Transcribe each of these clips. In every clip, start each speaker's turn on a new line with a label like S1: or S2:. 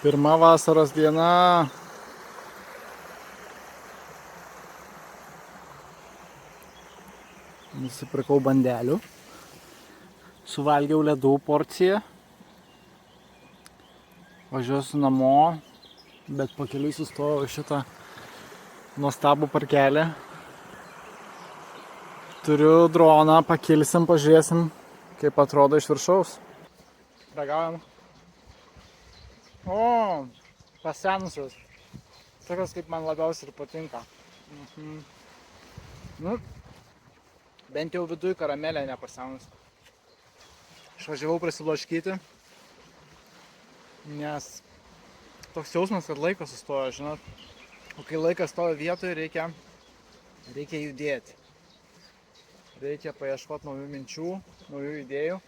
S1: Pirma vasaros diena. Nusipirkau bandelių. Suvalgiau ledų porciją. Važiuosiu namo, bet pakeliui sustojau šitą nuostabų parkelį. Turiu droną, pakilsim, pažiūrėsim, kaip atrodo iš viršaus. Ragaujam. O, pasenusios. Tokios, kaip man labiausiai ir patinka. Nu, bent jau viduj karamelė nepasenusi. Išvažiavau prasiblaškyti, nes toks jausmas, kad laikas sustoja, žinot. O kai laikas stoja vietoje, reikia judėti. Reikia paieškoti naujų minčių, naujų idėjų.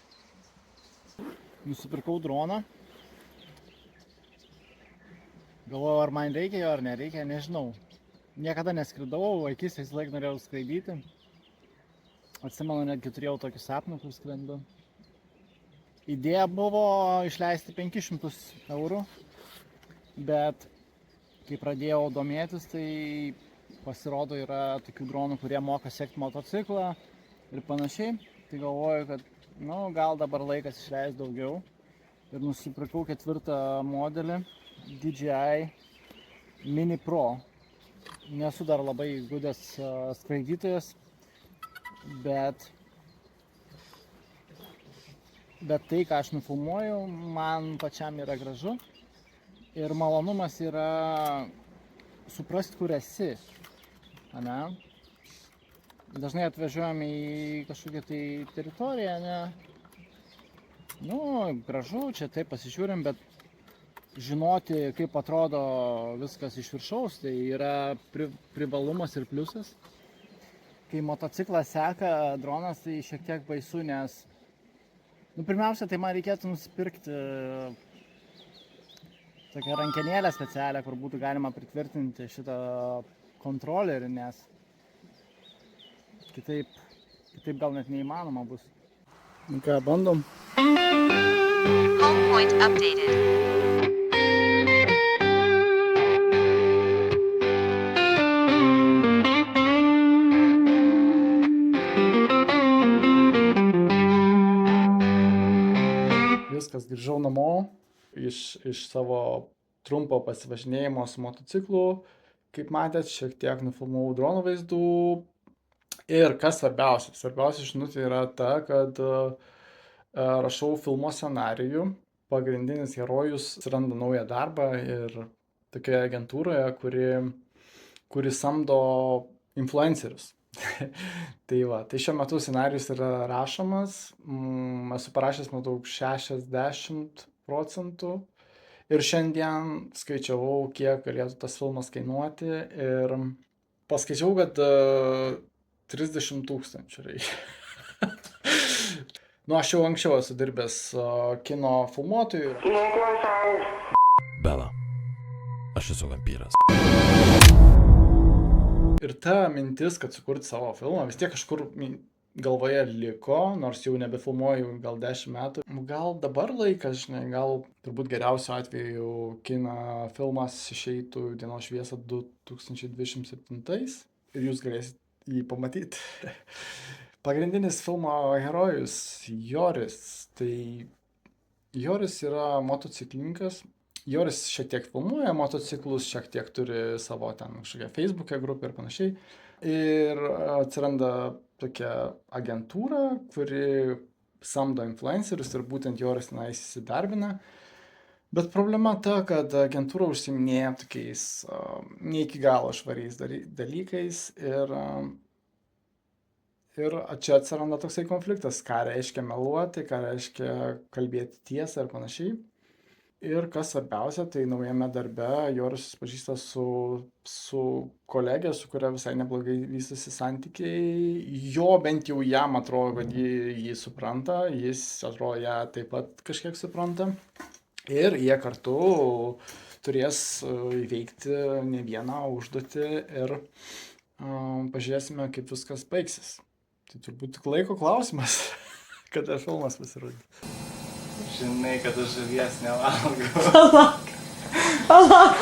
S1: Nusipirkau droną. Galvojau, ar man reikia jo, ar nereikia, nežinau. Niekada neskridau, vaikystėje visą laiką norėjau skraidyti. Atsimenu, netgi turėjau tokį sapną, kur skrendu. Idėja buvo išleisti 500 eurų, bet kai pradėjau domėtis, tai pasirodo yra tokių dronų, kurie moka sekti motociklą ir panašiai. Tai galvoju, kad gal dabar laikas išleisti daugiau. Ir nusipirkau 4 modelį DJI Mini Pro. Nesu dar labai įgudęs skraidytojas, bet tai, ką aš nufilmuoju, man pačiam yra gražu. Ir malonumas yra suprasti, kur esi. Ane? Dažnai atvažiuojam į kažkokią tai teritoriją, ne? Gražu, čia taip pasižiūrim, bet žinoti, kaip atrodo viskas iš viršaus, tai yra privalumas ir pliusas. Kai motociklą seka dronas, tai šiek tiek baisu, nes pirmiausia, tai man reikėtų nusipirkti tokią rankenėlę specialią, kur būtų galima pritvirtinti šitą kontrolerį, nes kitaip gal net neįmanoma bus. Ką, bandom?
S2: Home point updated.
S1: Viskas, grįžau namo iš savo trumpo pasivažinėjimo su motociklu. Kaip matėt, šiek tiek nufilmavau drono vaizdų. Ir kas svarbiausia? Svarbiausia žinutė yra ta, kad rašau filmo scenarijų. Pagrindinis herojus randa naują darbą ir tokioje agentūroje, kuri samdo influencerius. Tai šiuo metu scenarijus yra rašomas, esu parašęs maždaug 60%. Ir šiandien skaičiavau, kiek galėtų tas filmas kainuoti ir paskaičiau, kad 30 000 reikia. Aš jau anksčiau esu dirbęs kino filmuotojų.
S3: Bela, aš esu vampyras.
S1: Ir ta mintis, kad sukurti savo filmą, vis tiek kažkur galvoje liko, nors jau nebefilmuoju gal 10 metų. Gal dabar laikas, gal turbūt geriausiu atveju kino filmas išeitų į dienos šviesą 2027 ir jūs galėsit jį pamatyti. Pagrindinis filmo herojus Joris. Tai Joris yra motociklininkas. Joris šiek tiek filmuoja motociklus, šiek tiek turi savo ten kažkokią Facebook'e grupę ir panašiai. Ir atsiranda tokia agentūra, kuri samdo influencerius ir būtent Joris tenais įsidarbina. Bet problema ta, kad agentūra užsiiminėja tokiais ne iki galo švariais dalykais ir čia atsiranda toksai konfliktas, ką reiškia meluoti, ką reiškia kalbėti tiesą ir panašiai. Ir kas svarbiausia, tai naujame darbe Joris susipažįsta su kolegė, su kuria visai neblogai vystosi santykiai. Jo bent jau jam atrodo, kad jį supranta, jis atrodo ją taip pat kažkiek supranta. Ir jie kartu turės įveikti ne vieną užduotį ir pažiūrėsime, kaip viskas baigsis. Tai turbūt tik laiko klausimas, kada filmas pasirodys.
S4: Žinai, kad aš žuvies nevalgau.
S5: Palauk.
S4: Palauk.